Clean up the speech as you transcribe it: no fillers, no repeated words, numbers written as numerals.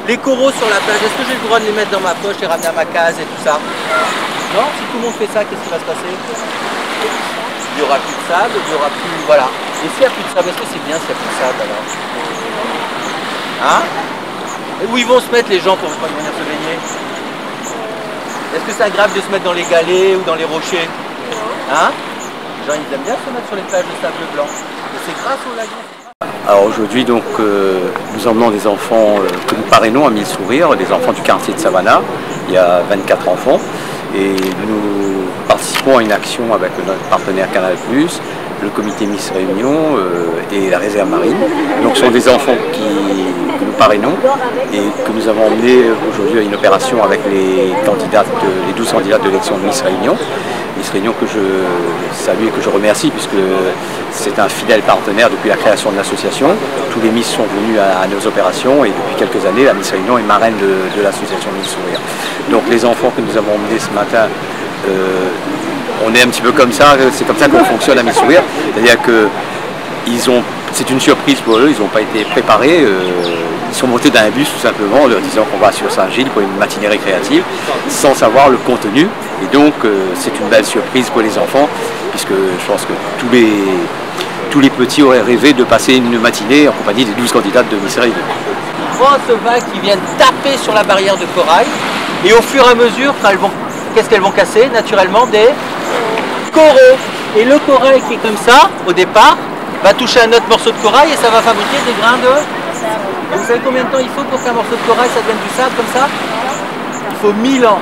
Les coraux sur la plage, est-ce que j'ai le droit de les mettre dans ma poche et ramener à ma case et tout ça? Non? Si tout le monde fait ça, qu'est-ce qui va se passer? Il n'y aura plus de sable, il n'y aura plus... Voilà. Et s'il n'y a plus de sable, est-ce que c'est bien s'il n'y a plus de sable alors? Hein? Et où ils vont se mettre les gens pour venir se baigner? Est-ce que c'est agréable de se mettre dans les galets ou dans les rochers? Hein? Les gens ils aiment bien se mettre sur les plages de sable blanc. Et c'est grâce au lagon. Alors aujourd'hui donc nous emmenons des enfants que nous parrainons à Mille Sourires, des enfants du quartier de Savannah. Il y a 24 enfants et nous participons à une action avec notre partenaire Canal+, le comité Miss Réunion et la réserve marine. Donc ce sont des enfants que nous parrainons et que nous avons emmenés aujourd'hui à une opération avec les 12 candidates de l'élection de Miss Réunion. Miss Réunion que je salue et que je remercie puisque c'est un fidèle partenaire depuis la création de l'association. Tous les Miss sont venus à nos opérations et depuis quelques années la Miss Réunion est marraine de l'association Miss Sourire. Donc les enfants que nous avons emmenés ce matin, on est un petit peu comme ça, c'est comme ça qu'on fonctionne à Miss Sourire. C'est-à-dire que c'est une surprise pour eux, ils n'ont pas été préparés. Ils sont montés dans un bus tout simplement en leur disant qu'on va sur Saint-Gilles pour une matinée récréative sans savoir le contenu. Et donc c'est une belle surprise pour les enfants puisque je pense que tous les petits auraient rêvé de passer une matinée en compagnie des 12 candidates de Miss Réunion. Grosse vague qui viennent taper sur la barrière de corail et au fur et à mesure, qu'est-ce qu'elles vont casser? Naturellement des coraux. Et le corail qui est comme ça au départ va toucher un autre morceau de corail et ça va fabriquer des grains de sable. Et vous savez combien de temps il faut pour qu'un morceau de corail ça devienne du sable comme ça? Il faut 1000 ans.